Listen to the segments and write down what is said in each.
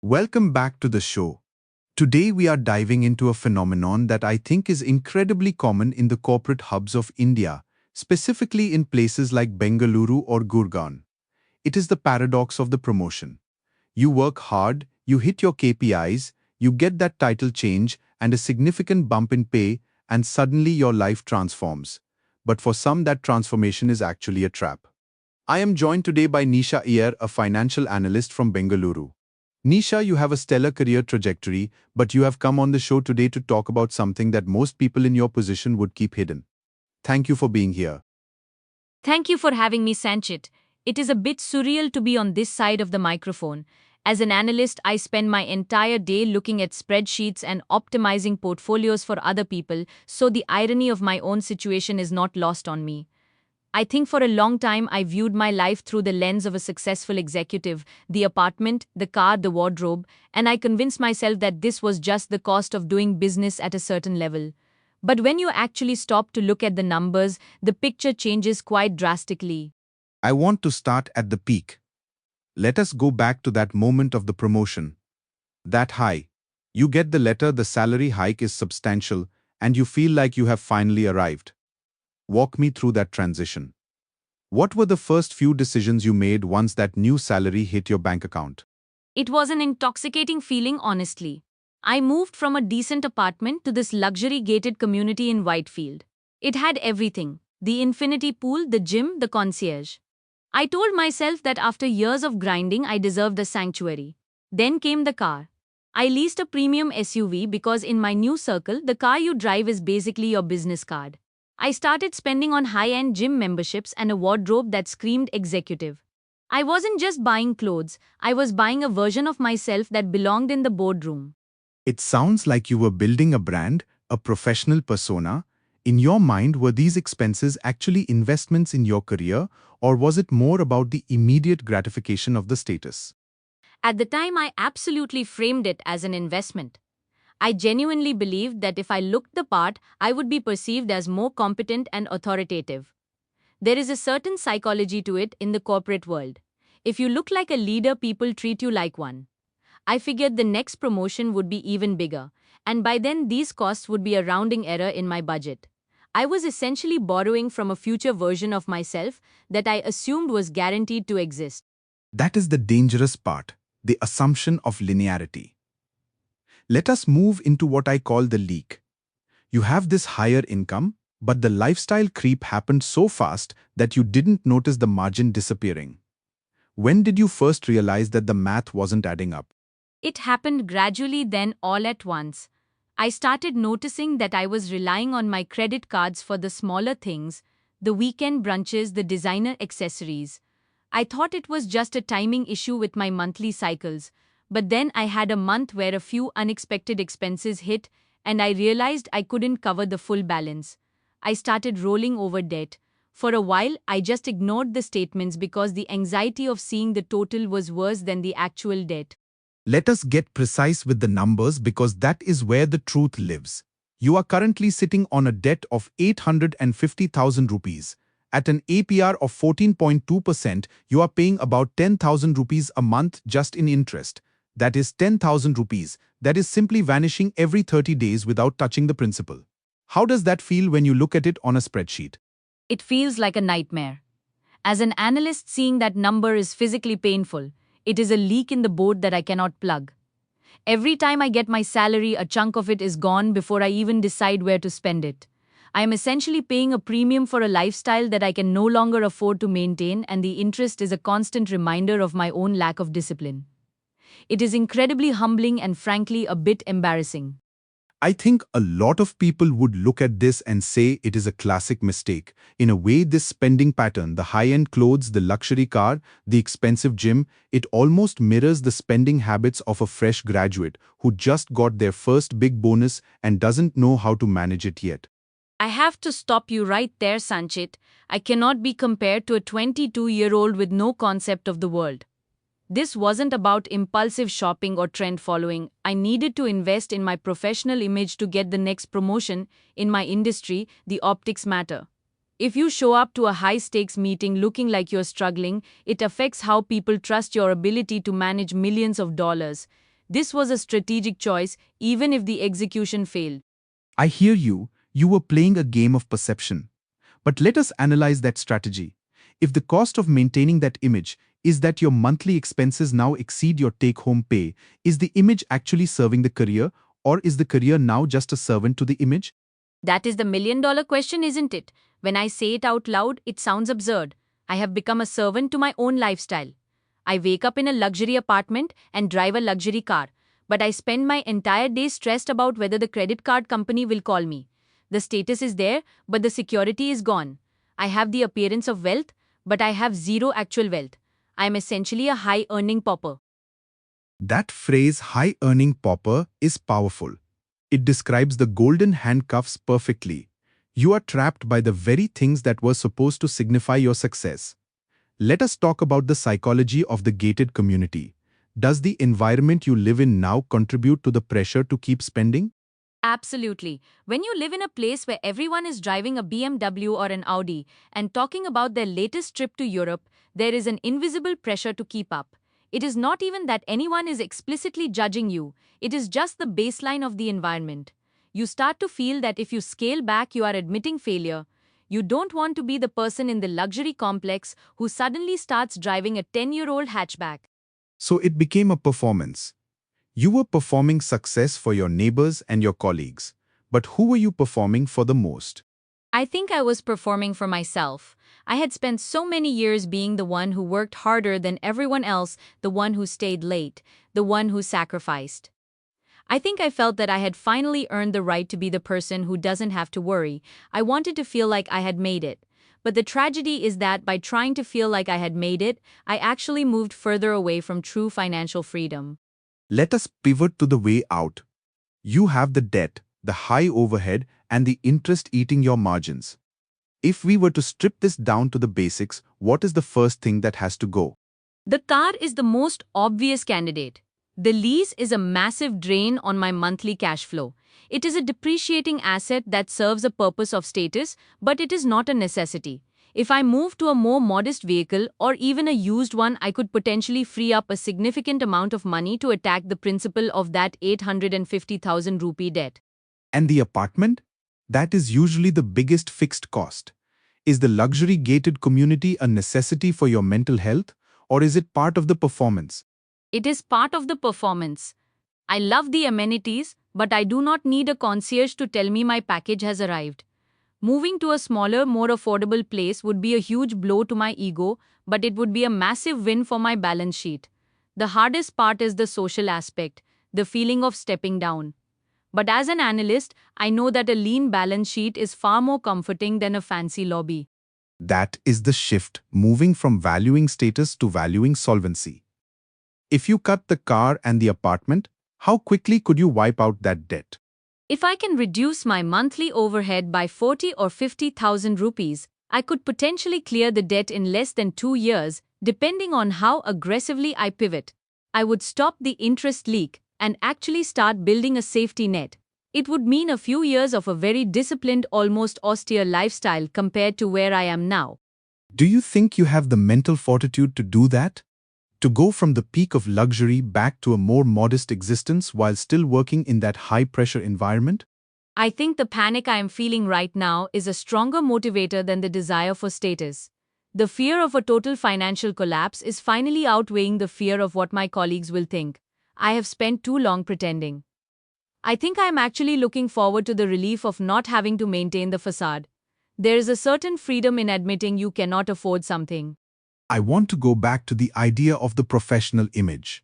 Welcome back to the show. Today we are diving into a phenomenon that I think is incredibly common in the corporate hubs of India, specifically in places like Bengaluru or Gurgaon. It is the paradox of the promotion. You work hard, you hit your KPIs, you get that title change and a significant bump in pay, and suddenly your life transforms. But for some, that transformation is actually a trap. I am joined today by Nisha Iyer, a financial analyst from Bengaluru. Nisha, you have a stellar career trajectory, but you have come on the show today to talk about something that most people in your position would keep hidden. Thank you for being here. Thank you for having me, Sanchit. It is a bit surreal to be on this side of the microphone. As an analyst, I spend my entire day looking at spreadsheets and optimizing portfolios for other people, so the irony of my own situation is not lost on me. I think for a long time I viewed my life through the lens of a successful executive, the apartment, the car, the wardrobe, and I convinced myself that this was just the cost of doing business at a certain level. But when you actually stop to look at the numbers, the picture changes quite drastically. I want to start at the peak. Let us go back to that moment of the promotion. That high. You get the letter, the salary hike is substantial, and you feel like you have finally arrived. Walk me through that transition. What were the first few decisions you made once that new salary hit your bank account? It was an intoxicating feeling, honestly. I moved from a decent apartment to this luxury gated community in Whitefield. It had everything: the infinity pool, the gym, the concierge. I told myself that after years of grinding, I deserved a sanctuary. Then came the car. I leased a premium SUV because in my new circle, the car you drive is basically your business card. I started spending on high end gym memberships and a wardrobe that screamed executive. I wasn't just buying clothes, I was buying a version of myself that belonged in the boardroom. It sounds like you were building a brand, a professional persona. In your mind, were these expenses actually investments in your career, or was it more about the immediate gratification of the status? At the time, I absolutely framed it as an investment. I genuinely believed that if I looked the part, I would be perceived as more competent and authoritative. There is a certain psychology to it in the corporate world. If you look like a leader, people treat you like one. I figured the next promotion would be even bigger, and by then these costs would be a rounding error in my budget. I was essentially borrowing from a future version of myself that I assumed was guaranteed to exist. That is the dangerous part, the assumption of linearity. Let us move into what I call the leak. You have this higher income, but the lifestyle creep happened so fast that you didn't notice the margin disappearing. When did you first realize that the math wasn't adding up? It happened gradually, then all at once. I started noticing that I was relying on my credit cards for the smaller things, the weekend brunches, the designer accessories. I thought it was just a timing issue with my monthly cycles, but then I had a month where a few unexpected expenses hit, and I realized I couldn't cover the full balance. I started rolling over debt. For a while, I just ignored the statements because the anxiety of seeing the total was worse than the actual debt. Let us get precise with the numbers because that is where the truth lives. You are currently sitting on a debt of 850,000 rupees. At an APR of 14.2%, you are paying about 10,000 rupees a month just in interest. That is 10,000 rupees. That is simply vanishing every 30 days without touching the principal. How does that feel when you look at it on a spreadsheet? It feels like a nightmare. As an analyst, seeing that number is physically painful. It is a leak in the board that I cannot plug. Every time I get my salary, a chunk of it is gone before I even decide where to spend it. I am essentially paying a premium for a lifestyle that I can no longer afford to maintain, and the interest is a constant reminder of my own lack of discipline. It is incredibly humbling and frankly a bit embarrassing. I think a lot of people would look at this and say it is a classic mistake. In a way, this spending pattern, the high-end clothes, the luxury car, the expensive gym, it almost mirrors the spending habits of a fresh graduate who just got their first big bonus and doesn't know how to manage it yet. I have to stop you right there, Sanchit. I cannot be compared to a 22-year-old with no concept of the world. This wasn't about impulsive shopping or trend following. I needed to invest in my professional image to get the next promotion. In my industry, the optics matter. If you show up to a high stakes meeting looking like you're struggling, it affects how people trust your ability to manage millions of dollars. This was a strategic choice, even if the execution failed. I hear you. You were playing a game of perception. But let us analyze that strategy. If the cost of maintaining that image is that your monthly expenses now exceed your take-home pay, is the image actually serving the career, or is the career now just a servant to the image? That is the million-dollar question, isn't it? When I say it out loud, it sounds absurd. I have become a servant to my own lifestyle. I wake up in a luxury apartment and drive a luxury car, but I spend my entire day stressed about whether the credit card company will call me. The status is there, but the security is gone. I have the appearance of wealth, but I have zero actual wealth. I am essentially a high-earning pauper. That phrase, high-earning pauper, is powerful. It describes the golden handcuffs perfectly. You are trapped by the very things that were supposed to signify your success. Let us talk about the psychology of the gated community. Does the environment you live in now contribute to the pressure to keep spending? Absolutely. When you live in a place where everyone is driving a BMW or an Audi and talking about their latest trip to Europe, there is an invisible pressure to keep up. It is not even that anyone is explicitly judging you, it is just the baseline of the environment. You start to feel that if you scale back, you are admitting failure. You don't want to be the person in the luxury complex who suddenly starts driving a 10-year-old hatchback. So it became a performance. You were performing success for your neighbors and your colleagues. But who were you performing for the most? I think I was performing for myself. I had spent so many years being the one who worked harder than everyone else, the one who stayed late, the one who sacrificed. I think I felt that I had finally earned the right to be the person who doesn't have to worry. I wanted to feel like I had made it. But the tragedy is that by trying to feel like I had made it, I actually moved further away from true financial freedom. Let us pivot to the way out. You have the debt, the high overhead, and the interest eating your margins. If we were to strip this down to the basics, what is the first thing that has to go? The car is the most obvious candidate. The lease is a massive drain on my monthly cash flow. It is a depreciating asset that serves a purpose of status, but it is not a necessity. If I move to a more modest vehicle or even a used one, I could potentially free up a significant amount of money to attack the principal of that 850,000 rupee debt. And the apartment? That is usually the biggest fixed cost. Is the luxury gated community a necessity for your mental health, or is it part of the performance? It is part of the performance. I love the amenities, but I do not need a concierge to tell me my package has arrived. Moving to a smaller, more affordable place would be a huge blow to my ego, but it would be a massive win for my balance sheet. The hardest part is the social aspect, the feeling of stepping down. But as an analyst, I know that a lean balance sheet is far more comforting than a fancy lobby. That is the shift, moving from valuing status to valuing solvency. If you cut the car and the apartment, how quickly could you wipe out that debt? If I can reduce my monthly overhead by 40 or 50,000 rupees, I could potentially clear the debt in less than 2 years, depending on how aggressively I pivot. I would stop the interest leak and actually start building a safety net. It would mean a few years of a very disciplined, almost austere lifestyle compared to where I am now. Do you think you have the mental fortitude to do that? To go from the peak of luxury back to a more modest existence while still working in that high-pressure environment? I think the panic I am feeling right now is a stronger motivator than the desire for status. The fear of a total financial collapse is finally outweighing the fear of what my colleagues will think. I have spent too long pretending. I think I am actually looking forward to the relief of not having to maintain the facade. There is a certain freedom in admitting you cannot afford something. I want to go back to the idea of the professional image.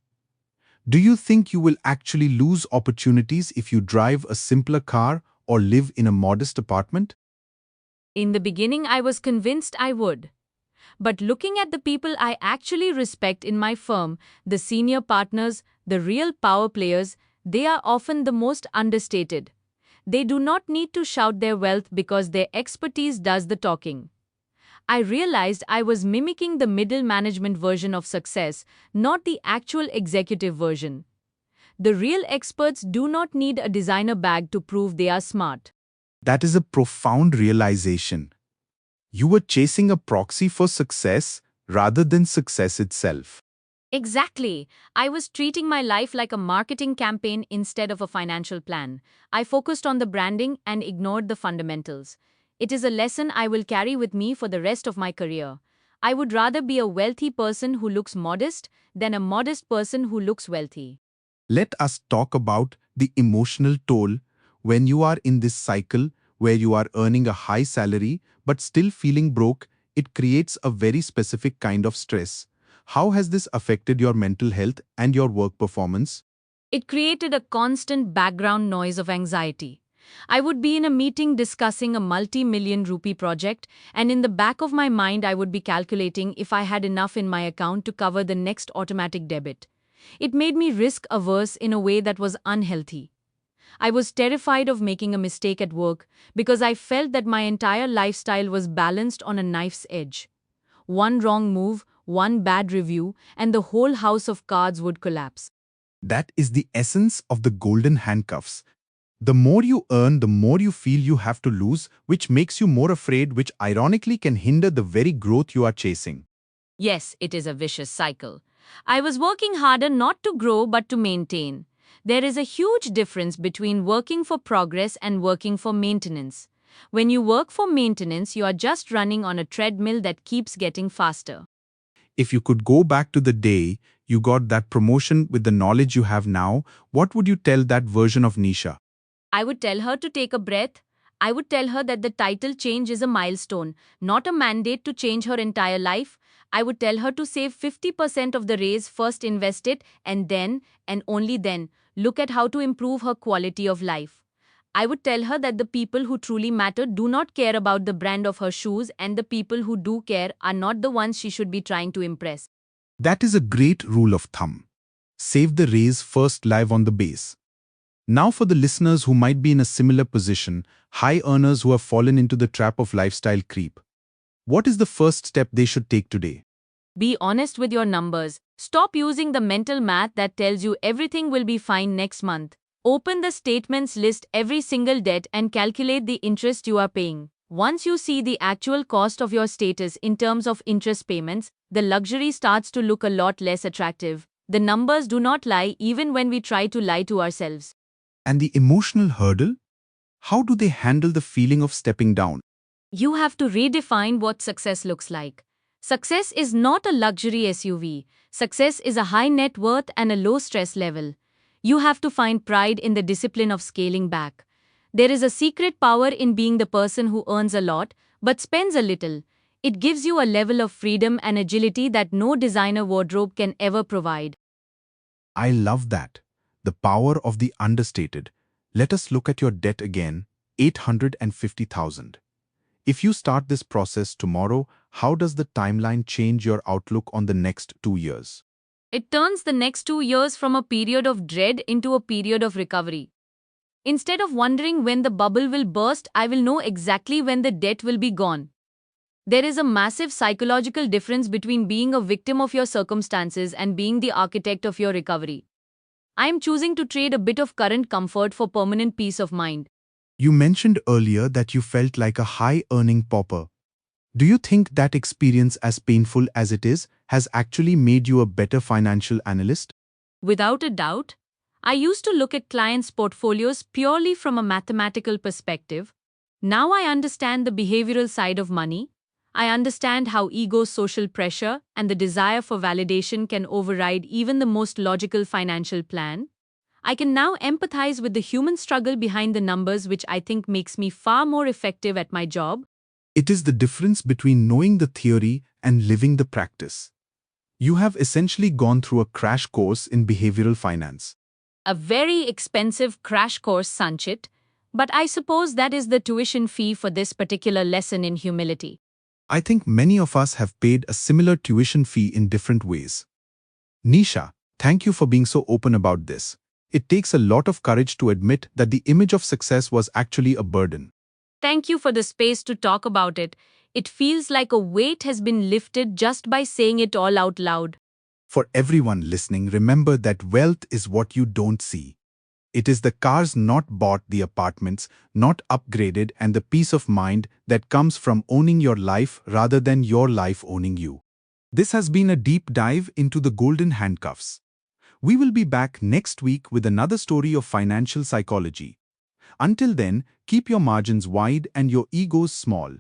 Do you think you will actually lose opportunities if you drive a simpler car or live in a modest apartment? In the beginning, I was convinced I would. But looking at the people I actually respect in my firm, the senior partners, the real power players, they are often the most understated. They do not need to shout their wealth because their expertise does the talking. I realized I was mimicking the middle management version of success, not the actual executive version. The real experts do not need a designer bag to prove they are smart. That is a profound realization. You were chasing a proxy for success rather than success itself. Exactly. I was treating my life like a marketing campaign instead of a financial plan. I focused on the branding and ignored the fundamentals. It is a lesson I will carry with me for the rest of my career. I would rather be a wealthy person who looks modest than a modest person who looks wealthy. Let us talk about the emotional toll when you are in this cycle where you are earning a high salary but still feeling broke. It creates a very specific kind of stress. How has this affected your mental health and your work performance? It created a constant background noise of anxiety. I would be in a meeting discussing a multi-million rupee project, and in the back of my mind, I would be calculating if I had enough in my account to cover the next automatic debit. It made me risk averse in a way that was unhealthy. I was terrified of making a mistake at work because I felt that my entire lifestyle was balanced on a knife's edge. One wrong move, one bad review, and the whole house of cards would collapse. That is the essence of the golden handcuffs. The more you earn, the more you feel you have to lose, which makes you more afraid, which ironically can hinder the very growth you are chasing. Yes, it is a vicious cycle. I was working harder not to grow but to maintain. There is a huge difference between working for progress and working for maintenance. When you work for maintenance, you are just running on a treadmill that keeps getting faster. If you could go back to the day you got that promotion with the knowledge you have now, what would you tell that version of Nisha? I would tell her to take a breath. I would tell her that the title change is a milestone, not a mandate to change her entire life. I would tell her to save 50% of the raise, first invest it, and then, and only then, look at how to improve her quality of life. I would tell her that the people who truly matter do not care about the brand of her shoes, and the people who do care are not the ones she should be trying to impress. That is a great rule of thumb. Save the raise first, live on the base. Now for the listeners who might be in a similar position, high earners who have fallen into the trap of lifestyle creep. What is the first step they should take today? Be honest with your numbers. Stop using the mental math that tells you everything will be fine next month. Open the statements, list every single debt, and calculate the interest you are paying. Once you see the actual cost of your status in terms of interest payments, the luxury starts to look a lot less attractive. The numbers do not lie even when we try to lie to ourselves. And the emotional hurdle? How do they handle the feeling of stepping down? You have to redefine what success looks like. Success is not a luxury SUV. Success is a high net worth and a low stress level. You have to find pride in the discipline of scaling back. There is a secret power in being the person who earns a lot but spends a little. It gives you a level of freedom and agility that no designer wardrobe can ever provide. I love that. The power of the understated. Let us look at your debt again, 850,000. If you start this process tomorrow, how does the timeline change your outlook on the next 2 years? It turns the next 2 years from a period of dread into a period of recovery. Instead of wondering when the bubble will burst, I will know exactly when the debt will be gone. There is a massive psychological difference between being a victim of your circumstances and being the architect of your recovery. I am choosing to trade a bit of current comfort for permanent peace of mind. You mentioned earlier that you felt like a high-earning pauper. Do you think that experience, as painful as it is, has actually made you a better financial analyst? Without a doubt, I used to look at clients' portfolios purely from a mathematical perspective. Now I understand the behavioral side of money. I understand how ego, social pressure, and the desire for validation can override even the most logical financial plan. I can now empathize with the human struggle behind the numbers, which I think makes me far more effective at my job. It is the difference between knowing the theory and living the practice. You have essentially gone through a crash course in behavioral finance. A very expensive crash course, Sanchit, but I suppose that is the tuition fee for this particular lesson in humility. I think many of us have paid a similar tuition fee in different ways. Nisha, thank you for being so open about this. It takes a lot of courage to admit that the image of success was actually a burden. Thank you for the space to talk about it. It feels like a weight has been lifted just by saying it all out loud. For everyone listening, remember that wealth is what you don't see. It is the cars not bought, the apartments not upgraded, and the peace of mind that comes from owning your life rather than your life owning you. This has been a deep dive into the golden handcuffs. We will be back next week with another story of financial psychology. Until then, keep your margins wide and your egos small.